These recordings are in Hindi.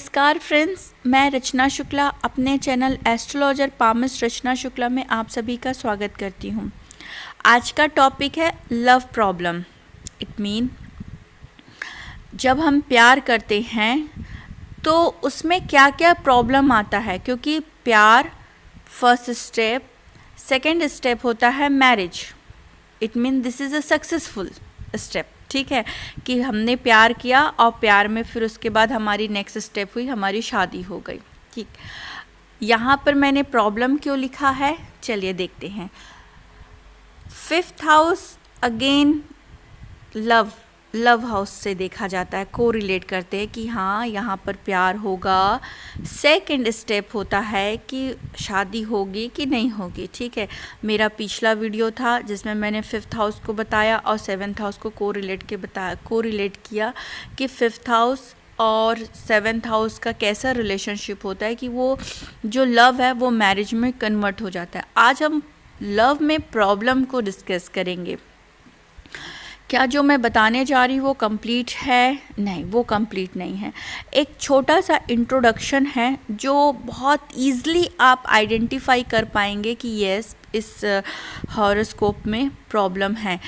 नमस्कार फ्रेंड्स, मैं रचना शुक्ला अपने चैनल एस्ट्रोलॉजर पामिस्ट रचना शुक्ला में आप सभी का स्वागत करती हूँ। आज का टॉपिक है लव प्रॉब्लम। इट मीन जब हम प्यार करते हैं तो उसमें क्या क्या प्रॉब्लम आता है, क्योंकि प्यार फर्स्ट स्टेप, सेकंड स्टेप होता है marriage. It mean this is a successful step. ठीक है कि हमने प्यार किया और प्यार में फिर उसके बाद हमारी नेक्स्ट स्टेप हुई, हमारी शादी हो गई। ठीक, यहाँ पर मैंने प्रॉब्लम क्यों लिखा है, चलिए देखते हैं। 5th house again love house से देखा जाता है, को रिलेट करते हैं कि हाँ यहाँ पर प्यार होगा। सेकंड स्टेप होता है कि शादी होगी कि नहीं होगी। ठीक है, मेरा पिछला वीडियो था जिसमें मैंने 5th हाउस को बताया और 7th हाउस को को रिलेट किया कि 5th हाउस और 7th हाउस का कैसा रिलेशनशिप होता है कि वो जो लव है वो मैरिज में कन्वर्ट हो जाता है। आज हम लव में प्रॉब्लम को डिस्कस करेंगे। क्या जो मैं बताने जा रही हूँ वो कंप्लीट है? नहीं, वो कंप्लीट नहीं है। एक छोटा सा इंट्रोडक्शन है जो बहुत ईज़िली आप आइडेंटिफाई कर पाएंगे कि यस इस हॉरोस्कोप में प्रॉब्लम है।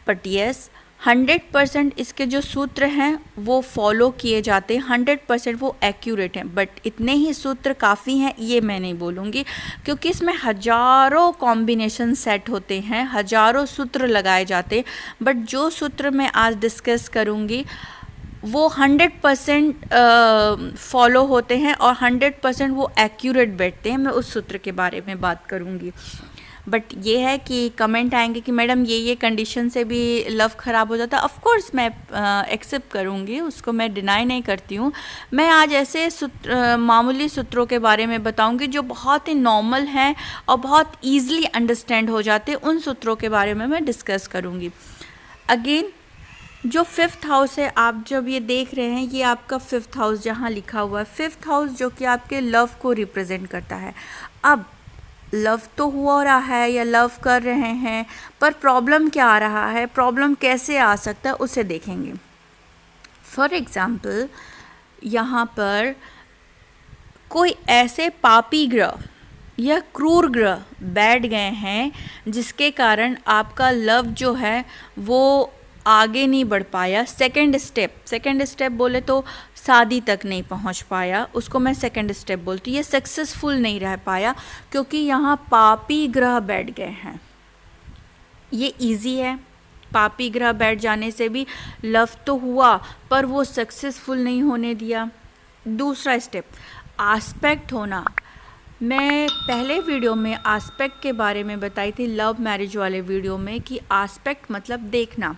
बट यस 100% इसके जो सूत्र हैं वो फॉलो किए जाते हैं, 100% वो एक्यूरेट हैं। बट इतने ही सूत्र काफ़ी हैं ये मैं नहीं बोलूँगी, क्योंकि इसमें हज़ारों कॉम्बिनेशन सेट होते हैं, हज़ारों सूत्र लगाए जाते हैं। बट जो सूत्र मैं आज डिस्कस करूँगी वो 100% फॉलो होते हैं और 100% वो एक्यूरेट बैठते हैं। मैं उस सूत्र के बारे में बात करूँगी। बट ये है कि कमेंट आएंगे कि मैडम ये कंडीशन से भी लव ख़राब हो जाता है। ऑफ कोर्स मैं एक्सेप्ट करूँगी, उसको मैं डिनाई नहीं करती हूँ। मैं आज ऐसे मामूली सूत्रों के बारे में बताऊँगी जो बहुत ही नॉर्मल हैं और बहुत ईज़िली अंडरस्टैंड हो जाते हैं। उन सूत्रों के बारे में मैं डिस्कस करूँगी। अगेन जो 5th हाउस है, आप जब ये देख रहे हैं ये आपका 5th हाउस जहाँ लिखा हुआ है, 5th हाउस जो कि आपके लव को रिप्रेजेंट करता है। अब लव तो हो रहा है या लव कर रहे हैं, पर प्रॉब्लम क्या आ रहा है, प्रॉब्लम कैसे आ सकता है उसे देखेंगे। फॉर एग्ज़ाम्पल यहाँ पर कोई ऐसे पापी ग्रह या क्रूर ग्रह बैठ गए हैं जिसके कारण आपका लव जो है वो आगे नहीं बढ़ पाया। सेकंड स्टेप बोले तो शादी तक नहीं पहुंच पाया, उसको मैं सेकंड स्टेप बोलती हूँ। ये सक्सेसफुल नहीं रह पाया क्योंकि यहाँ पापी ग्रह बैठ गए हैं। ये इजी है, पापी ग्रह बैठ जाने से भी लव तो हुआ पर वो सक्सेसफुल नहीं होने दिया। दूसरा स्टेप आस्पेक्ट होना। मैं पहले वीडियो में आस्पेक्ट के बारे में बताई थी, लव मैरिज वाले वीडियो में, कि आस्पेक्ट मतलब देखना।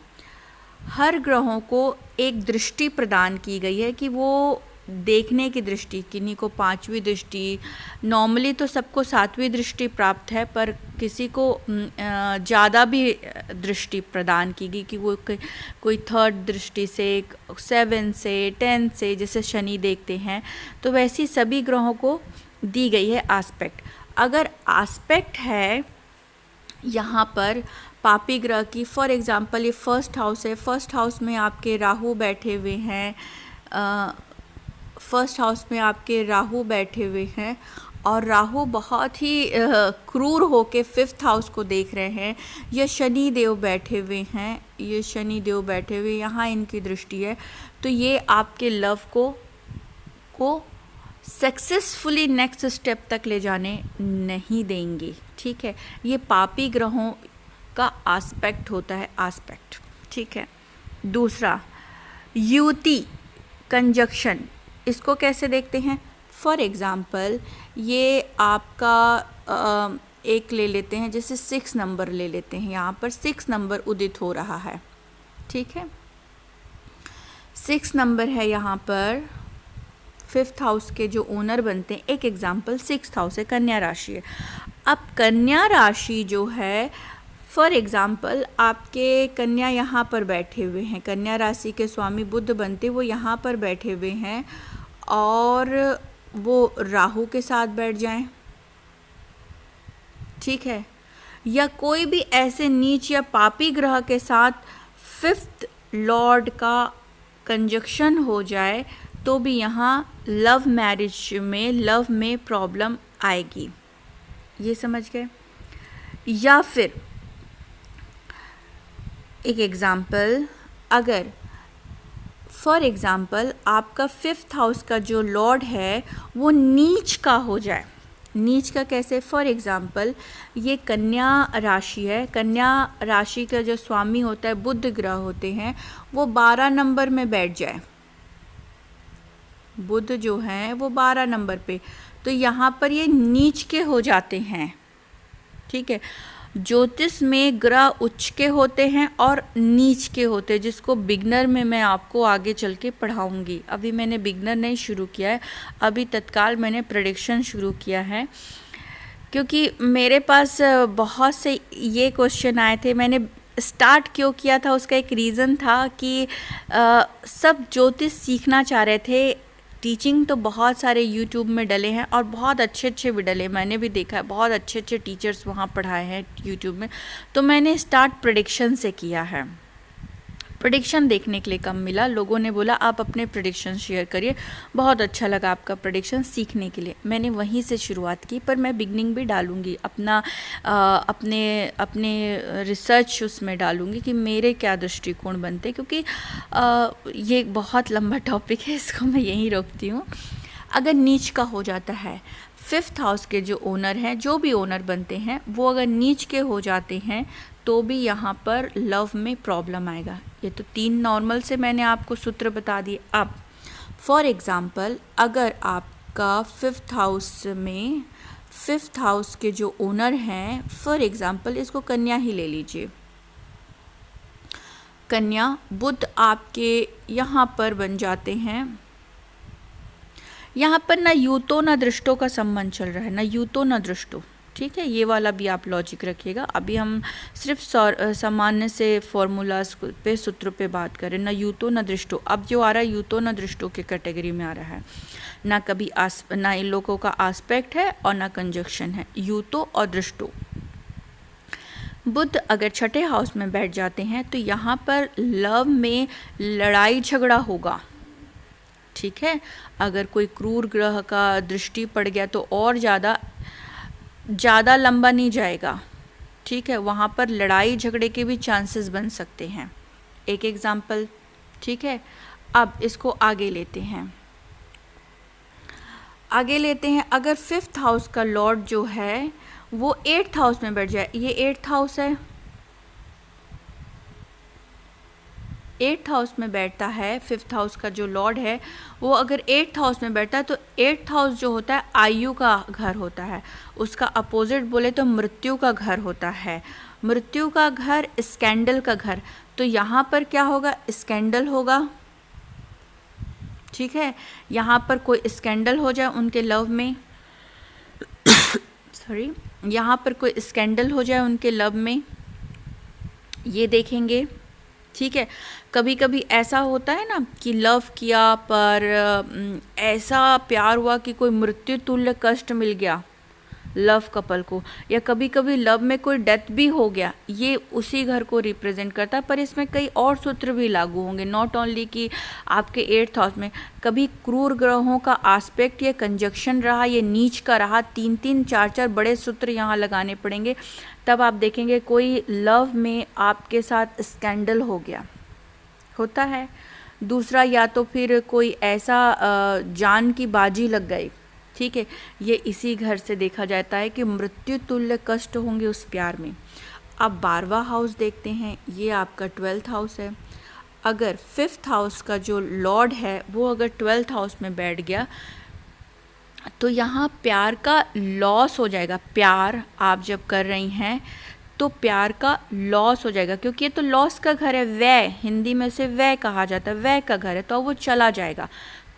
हर ग्रहों को एक दृष्टि प्रदान की गई है कि वो देखने की दृष्टि, किन्हीं को 5वीं दृष्टि, नॉर्मली तो सबको 7वीं दृष्टि प्राप्त है, पर किसी को ज़्यादा भी दृष्टि प्रदान की गई कि वो कोई 3rd दृष्टि से, 7 से, 10 से, जैसे शनि देखते हैं, तो वैसी सभी ग्रहों को दी गई है आस्पेक्ट। अगर आस्पेक्ट है यहाँ पर पापी ग्रह की, फॉर एग्ज़ाम्पल ये 1st हाउस है, 1st हाउस में आपके राहु बैठे हुए हैं, 1st हाउस में आपके राहु बैठे हुए हैं और राहु बहुत ही क्रूर होके 5th हाउस को देख रहे हैं। ये शनि देव बैठे हुए हैं, ये शनि देव बैठे हुए, यहाँ इनकी दृष्टि है। तो ये आपके लव को सक्सेसफुली नेक्स्ट स्टेप तक ले जाने नहीं देंगे। ठीक है, ये पापी ग्रहों का आस्पेक्ट होता है, आस्पेक्ट। ठीक है, दूसरा युति कंजक्शन, इसको कैसे देखते हैं? फॉर एग्ज़ाम्पल ये आपका एक ले लेते हैं, जैसे 6 नंबर ले लेते हैं, यहाँ पर 6 नंबर उदित हो रहा है। ठीक है, 6 नंबर है यहाँ पर, 5th हाउस के जो ओनर बनते हैं। एक एग्जाम्पल 6th हाउस है, कन्या राशि है। अब कन्या राशि जो है, फॉर एग्ज़ाम्पल आपके कन्या यहाँ पर बैठे हुए हैं, कन्या राशि के स्वामी बुध बनते, वो यहाँ पर बैठे हुए हैं और वो राहु के साथ बैठ जाएं। ठीक है, या कोई भी ऐसे नीच या पापी ग्रह के साथ 5th लॉर्ड का कंजक्शन हो जाए तो भी यहाँ लव मैरिज में, लव में प्रॉब्लम आएगी। ये समझ गए? या फिर एक एग्ज़ाम्पल, अगर फॉर एग्ज़ाम्पल आपका 5th हाउस का जो लॉर्ड है वो नीच का हो जाए। नीच का कैसे? फॉर एग्ज़ाम्पल ये कन्या राशि है, कन्या राशि का जो स्वामी होता है, बुध ग्रह होते हैं, वो 12 नंबर में बैठ जाए। बुध जो हैं वो 12 नंबर पे, तो यहाँ पर ये नीच के हो जाते हैं। ठीक है, ज्योतिष में ग्रह उच्च के होते हैं और नीच के होते हैं, जिसको बिगनर में मैं आपको आगे चल के पढ़ाऊँगी। अभी मैंने बिगनर नहीं शुरू किया है, अभी तत्काल मैंने प्रेडिक्शन शुरू किया है, क्योंकि मेरे पास बहुत से ये क्वेश्चन आए थे। मैंने स्टार्ट क्यों किया था, उसका एक रीज़न था कि सब ज्योतिष सीखना चाह रहे थे। टीचिंग तो बहुत सारे यूट्यूब में डले हैं और बहुत अच्छे अच्छे भी डले, मैंने भी देखा है, बहुत अच्छे अच्छे टीचर्स वहाँ पढ़ाए हैं यूट्यूब में। तो मैंने स्टार्ट प्रेडिक्शन से किया है। प्रेडिक्शन देखने के लिए कम मिला, लोगों ने बोला आप अपने प्रेडिक्शन शेयर करिए, बहुत अच्छा लगा आपका प्रेडिक्शन सीखने के लिए, मैंने वहीं से शुरुआत की। पर मैं बिगनिंग भी डालूँगी, अपने रिसर्च उसमें डालूँगी कि मेरे क्या दृष्टिकोण बनते, क्योंकि ये बहुत लंबा टॉपिक है, इसको मैं यहीं रोकती हूँ। अगर नीच का हो जाता है, 5th हाउस के जो ओनर हैं, जो भी ओनर बनते हैं, वो अगर नीच के हो जाते हैं तो भी यहाँ पर लव में प्रॉब्लम आएगा। ये तो 3 नॉर्मल से मैंने आपको सूत्र बता दिए। अब फॉर एग्ज़ाम्पल अगर आपका 5th हाउस के जो ओनर हैं, फॉर एग्ज़ाम्पल इसको कन्या ही ले लीजिए, कन्या बुध आपके यहाँ पर बन जाते हैं। यहाँ पर ना यूतो ना दृष्टो का संबंध चल रहा है, ना यूतो ना दृष्टो। ठीक है, ये वाला भी आप लॉजिक रखिएगा। अभी हम सिर्फ सामान्य से फॉर्मूलाज पे, सूत्र पे बात करें, ना यूतो ना दृष्टो। अब जो आ रहा है यूतो ना दृष्टो के कैटेगरी में आ रहा है, ना कभी ना इन लोगों का आस्पेक्ट है और ना कंजक्शन है, यूतो और दृष्टो। बुध अगर 6ठे हाउस में बैठ जाते हैं तो यहाँ पर लव में लड़ाई झगड़ा होगा। ठीक है, अगर कोई क्रूर ग्रह का दृष्टि पड़ गया तो और ज़्यादा लंबा नहीं जाएगा। ठीक है, वहाँ पर लड़ाई झगड़े के भी चांसेस बन सकते हैं। एक एग्जाम्पल। ठीक है, अब इसको आगे लेते हैं। अगर 5th हाउस का लॉर्ड जो है वो 8th हाउस में बैठ जाए, ये 8th हाउस है, 8th हाउस में बैठता है, 5th हाउस का जो लॉर्ड है वो अगर 8th हाउस में बैठता है तो 8th हाउस जो होता है आयु का घर होता है, उसका अपोजिट बोले तो मृत्यु का घर होता है। मृत्यु का घर, स्कैंडल का घर, तो यहाँ पर क्या होगा? स्कैंडल होगा। ठीक है, यहाँ पर कोई स्कैंडल हो जाए उनके लव में सॉरी, यहाँ पर कोई स्कैंडल हो जाए उनके लव में, ये देखेंगे। ठीक है, कभी कभी ऐसा होता है ना कि लव किया पर ऐसा प्यार हुआ कि कोई मृत्यु तुल्य कष्ट मिल गया लव कपल को, या कभी कभी लव में कोई डेथ भी हो गया, ये उसी घर को रिप्रेजेंट करता है। पर इसमें कई और सूत्र भी लागू होंगे, नॉट ओनली कि आपके 8th हाउस में कभी क्रूर ग्रहों का आस्पेक्ट या कंजक्शन रहा, ये नीच का रहा, 3-3, 4-4 बड़े सूत्र यहाँ लगाने पड़ेंगे, तब आप देखेंगे कोई लव में आपके साथ स्कैंडल हो गया, होता है। दूसरा, या तो फिर कोई ऐसा जान की बाजी लग गई। ठीक है, ये इसी घर से देखा जाता है कि मृत्यु तुल्य कष्ट होंगे उस प्यार में। अब 12वां हाउस देखते हैं, ये आपका 12th हाउस है। अगर 5th हाउस का जो लॉर्ड है वो अगर 12th हाउस में बैठ गया तो यहाँ प्यार का लॉस हो जाएगा। प्यार आप जब कर रही हैं तो प्यार का लॉस हो जाएगा, क्योंकि ये तो लॉस का घर है, व्यय, हिंदी में से व्यय कहा जाता है, व्यय का घर है, तो वो चला जाएगा।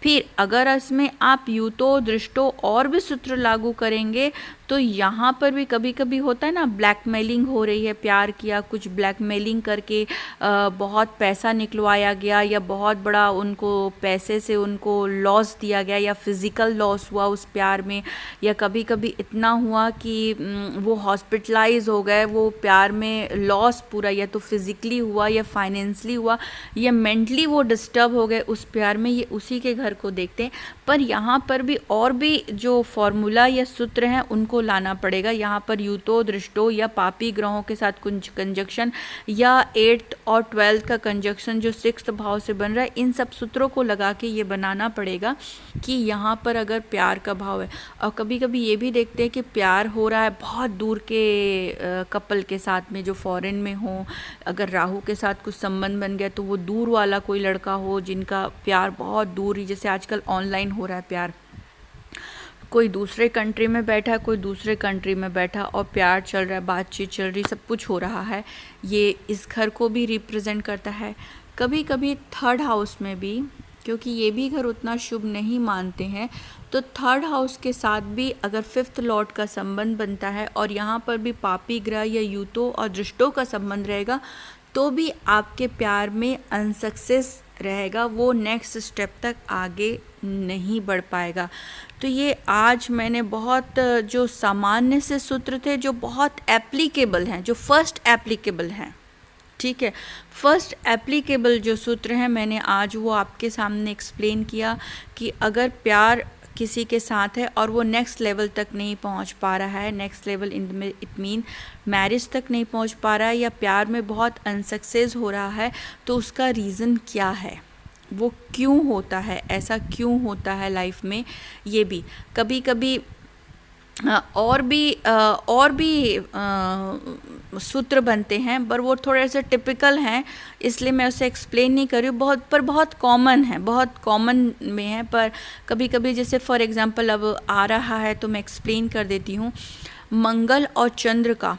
फिर अगर इसमें आप यूतो दृष्टो और भी सूत्र लागू करेंगे तो यहाँ पर भी कभी कभी होता है ना, ब्लैकमेलिंग हो रही है, प्यार किया, कुछ ब्लैकमेलिंग करके बहुत पैसा निकलवाया गया, या बहुत बड़ा उनको पैसे से उनको लॉस दिया गया, या फिज़िकल लॉस हुआ उस प्यार में, या कभी कभी इतना हुआ कि वो हॉस्पिटलाइज हो गए, वो प्यार में लॉस पूरा या तो फिज़िकली हुआ या फाइनेंशली हुआ या मेंटली वो डिस्टर्ब हो गए उस प्यार में। ये उसी के घर को देखते हैं। पर यहाँ पर भी और भी जो फॉर्मूला या सूत्र हैं उनको लाना पड़ेगा। यहाँ पर यूतो दृष्टो या पापी ग्रहों के साथ कुछ कंजक्शन, या 8th और 12th का कंजक्शन जो 6th भाव से बन रहा है, इन सब सूत्रों को लगा के ये बनाना पड़ेगा कि यहाँ पर अगर प्यार का भाव है। और कभी कभी ये भी देखते हैं कि प्यार हो रहा है बहुत दूर के कपल के साथ में जो फॉरेन में हो, अगर राहु के साथ कुछ संबंध बन गया तो वो दूर वाला कोई लड़का हो जिनका प्यार बहुत दूर ही, जैसे आजकल ऑनलाइन हो रहा है प्यार, कोई दूसरे कंट्री में बैठा है, कोई दूसरे कंट्री में बैठा और प्यार चल रहा है, बातचीत चल रही, सब कुछ हो रहा है। ये इस घर को भी रिप्रेजेंट करता है। कभी कभी 3rd हाउस में भी, क्योंकि ये भी घर उतना शुभ नहीं मानते हैं, तो 3rd हाउस के साथ भी अगर 5th लॉर्ड का संबंध बनता है और यहाँ पर भी पापी ग्रह या यूतो और दृष्टों का संबंध रहेगा, तो भी आपके प्यार में अनसक्सेस रहेगा, वो नेक्स्ट स्टेप तक आगे नहीं बढ़ पाएगा। तो ये आज मैंने बहुत जो सामान्य से सूत्र थे जो बहुत एप्लीकेबल हैं, जो फर्स्ट एप्लीकेबल हैं, ठीक है, फर्स्ट एप्लीकेबल जो सूत्र हैं मैंने आज वो आपके सामने एक्सप्लेन किया कि अगर प्यार किसी के साथ है और वो नेक्स्ट लेवल तक नहीं पहुंच पा रहा है, next level it mean marriage तक नहीं पहुंच पा रहा है, या प्यार में बहुत अनसक्सेस हो रहा है, तो उसका रीज़न क्या है, वो क्यों होता है, ऐसा क्यों होता है लाइफ में। ये भी कभी कभी और भी सूत्र बनते हैं, पर वो थोड़े से टिपिकल हैं, इसलिए मैं उसे एक्सप्लेन नहीं कर रही हूँ। बहुत कॉमन है, बहुत कॉमन में है, पर कभी कभी जैसे फॉर एग्जांपल अब आ रहा है तो मैं एक्सप्लेन कर देती हूँ। मंगल और चंद्र का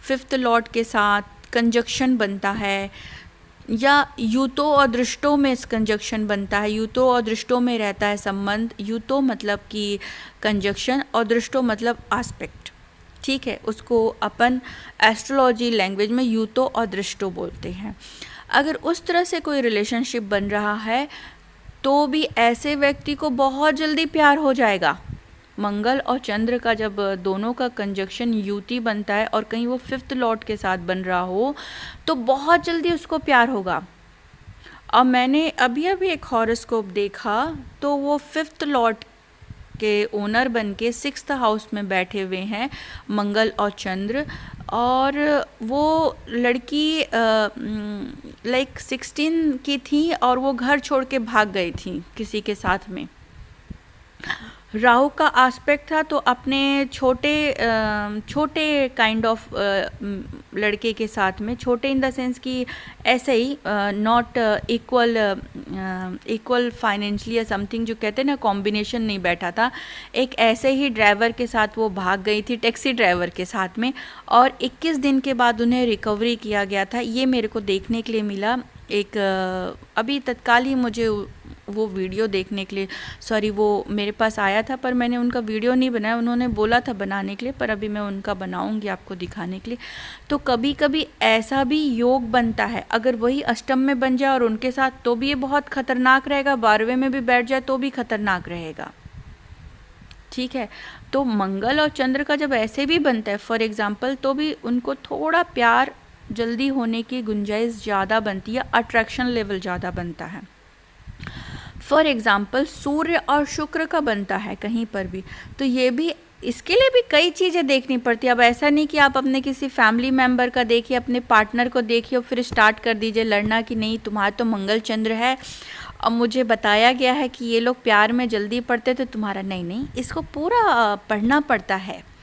5th लॉर्ड के साथ कंजक्शन बनता है, या यूतो और दृष्टों में कंजक्शन बनता है, यूतो और दृष्टों में रहता है संबंध। यूतो मतलब कि कंजक्शन और दृष्टो मतलब आस्पेक्ट, ठीक है, उसको अपन एस्ट्रोलॉजी लैंग्वेज में यूतो और दृष्टो बोलते हैं। अगर उस तरह से कोई रिलेशनशिप बन रहा है तो भी ऐसे व्यक्ति को बहुत जल्दी प्यार हो जाएगा। मंगल और चंद्र का जब दोनों का कंजक्शन युति बनता है और कहीं वो 5th लॉर्ड के साथ बन रहा हो तो बहुत जल्दी उसको प्यार होगा। और मैंने अभी एक हॉरोस्कोप देखा तो वो 5th लॉर्ड के ओनर बन के 6th हाउस में बैठे हुए हैं मंगल और चंद्र, और वो लड़की लाइक 16 की थी और वो घर छोड़ के भाग गई थी किसी के साथ में। राहु का एस्पेक्ट था तो अपने छोटे काइंड ऑफ लड़के के साथ में, छोटे इन द सेंस कि ऐसे ही नॉट इक्वल फाइनेंशियली या समथिंग जो कहते हैं ना, कॉम्बिनेशन नहीं बैठा था। एक ऐसे ही ड्राइवर के साथ वो भाग गई थी, टैक्सी ड्राइवर के साथ में, और 21 दिन के बाद उन्हें रिकवरी किया गया था। ये मेरे को देखने के लिए मिला। एक अभी तत्काल ही मुझे वो वीडियो देखने के लिए, सॉरी वो मेरे पास आया था पर मैंने उनका वीडियो नहीं बनाया, उन्होंने बोला था बनाने के लिए, पर अभी मैं उनका बनाऊंगी आपको दिखाने के लिए। तो कभी कभी ऐसा भी योग बनता है, अगर वही अष्टम में बन जाए और उनके साथ, तो भी ये बहुत खतरनाक रहेगा। 12वें में भी बैठ जाए तो भी खतरनाक रहेगा, ठीक है। तो मंगल और चंद्र का जब ऐसे भी बनता है फॉर एग्जाम्पल, तो भी उनको थोड़ा प्यार जल्दी होने की गुंजाइश ज़्यादा बनती है, अट्रैक्शन लेवल ज़्यादा बनता है। फॉर एग्ज़ाम्पल सूर्य और शुक्र का बनता है कहीं पर भी, तो ये भी, इसके लिए भी कई चीज़ें देखनी पड़ती है। अब ऐसा नहीं कि आप अपने किसी फैमिली मेम्बर का देखिए, अपने पार्टनर को देखिए और फिर स्टार्ट कर दीजिए लड़ना कि नहीं तुम्हारा तो मंगल चंद्र है और मुझे बताया गया है कि ये लोग प्यार में जल्दी पड़ते तो तुम्हारा नहीं, इसको पूरा पढ़ना पड़ता है,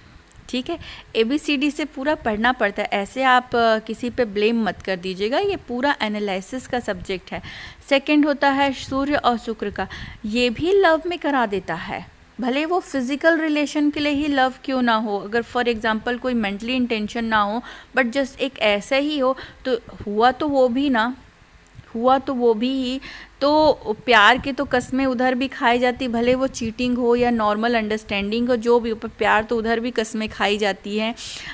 ठीक है। ABCD से पूरा पढ़ना पड़ता है। ऐसे आप किसी पे ब्लेम मत कर दीजिएगा, ये पूरा एनालिसिस का सब्जेक्ट है। सेकंड होता है सूर्य और शुक्र का, ये भी लव में करा देता है, भले वो फिजिकल रिलेशन के लिए ही लव क्यों ना हो। अगर फॉर एग्जांपल कोई मेंटली इंटेंशन ना हो बट जस्ट एक ऐसे ही हो, तो हुआ तो वो भी ना, हुआ तो वो भी, तो प्यार के तो कस्में उधर भी खाई जाती, भले वो चीटिंग हो या नॉर्मल अंडरस्टैंडिंग हो, जो भी, पर प्यार तो उधर भी कस्में खाई जाती हैं,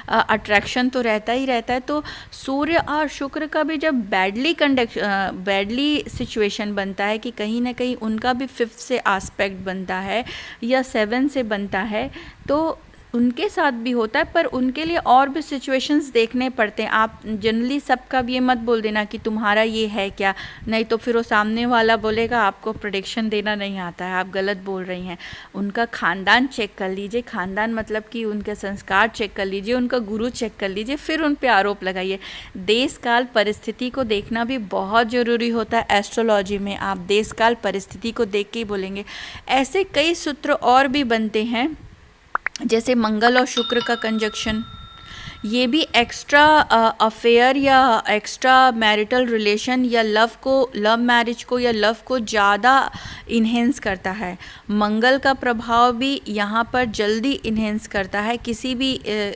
अट्रैक्शन तो रहता ही रहता है। तो सूर्य और शुक्र का भी जब बैडली सिचुएशन बनता है कि कहीं ना कहीं उनका भी 5th से एस्पेक्ट बनता है या 7 से बनता है, तो उनके साथ भी होता है, पर उनके लिए और भी सिचुएशंस देखने पड़ते हैं। आप जनरली सबका भी ये मत बोल देना कि तुम्हारा ये है क्या, नहीं तो फिर वो सामने वाला बोलेगा आपको प्रेडिक्शन देना नहीं आता है, आप गलत बोल रही हैं। उनका खानदान चेक कर लीजिए, खानदान मतलब कि उनके संस्कार चेक कर लीजिए, उनका गुरु चेक कर लीजिए, फिर उन पे आरोप लगाइए। देश काल परिस्थिति को देखना भी बहुत ज़रूरी होता है एस्ट्रोलॉजी में। आप देश काल परिस्थिति को देख के ही बोलेंगे। ऐसे कई सूत्र और भी बनते हैं, जैसे मंगल और शुक्र का कंजक्शन, ये भी एक्स्ट्रा अफेयर या एक्स्ट्रा मैरिटल रिलेशन या लव मैरिज को या लव को ज़्यादा इन्हेंस करता है। मंगल का प्रभाव भी यहाँ पर जल्दी इन्हेंस करता है। किसी भी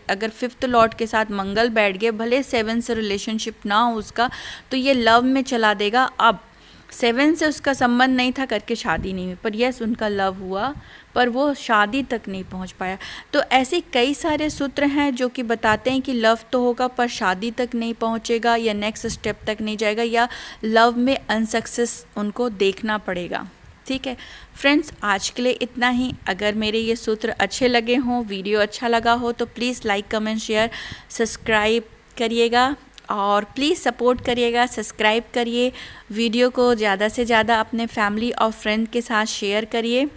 अगर 5th लॉर्ड के साथ मंगल बैठ गए, भले 7 से रिलेशनशिप ना हो उसका, तो ये लव में चला देगा। अब 7 से उसका संबंध नहीं था करके शादी नहीं हुई, पर यस उनका लव हुआ, पर वो शादी तक नहीं पहुंच पाया। तो ऐसे कई सारे सूत्र हैं जो कि बताते हैं कि लव तो होगा पर शादी तक नहीं पहुंचेगा या नेक्स्ट स्टेप तक नहीं जाएगा, या लव में अनसक्सेस उनको देखना पड़ेगा। ठीक है फ्रेंड्स, आज के लिए इतना ही। अगर मेरे ये सूत्र अच्छे लगे हों, वीडियो अच्छा लगा हो, तो please like, comment, share, subscribe करिएगा और प्लीज़ सपोर्ट करिएगा, सब्सक्राइब करिए, वीडियो को ज़्यादा से ज़्यादा अपने फैमिली और फ्रेंड के साथ शेयर करिए।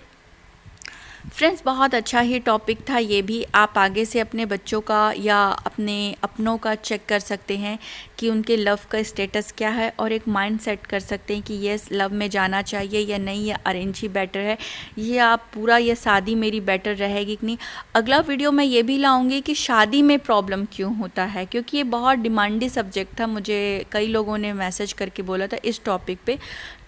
फ्रेंड्स, बहुत अच्छा ही टॉपिक था ये भी। आप आगे से अपने बच्चों का या अपने अपनों का चेक कर सकते हैं कि उनके लव का स्टेटस क्या है, और एक माइंड सेट कर सकते हैं कि येस लव में जाना चाहिए या नहीं, या अरेंज ही बेटर है, ये आप पूरा या शादी मेरी बेटर रहेगी कि नहीं। अगला वीडियो मैं ये भी लाऊंगी कि शादी में प्रॉब्लम क्यों होता है, क्योंकि ये बहुत डिमांडी सब्जेक्ट था, मुझे कई लोगों ने मैसेज करके बोला था इस टॉपिक पे।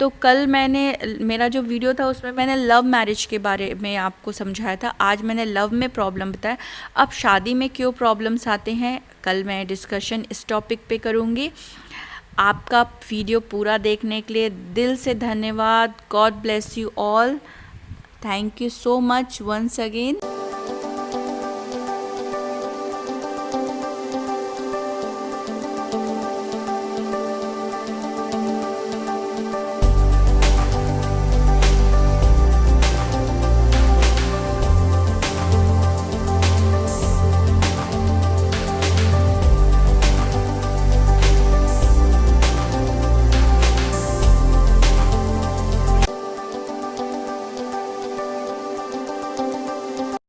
तो कल मेरा जो वीडियो था उसमें मैंने लव मैरिज के बारे में आपको समझाया था, आज मैंने लव में प्रॉब्लम बताया। अब शादी में क्यों प्रॉब्लम्स आते हैं, कल मैं डिस्कशन इस टॉपिक पे करूँगी। आपका वीडियो पूरा देखने के लिए दिल से धन्यवाद। God bless you all. Thank you so much once again.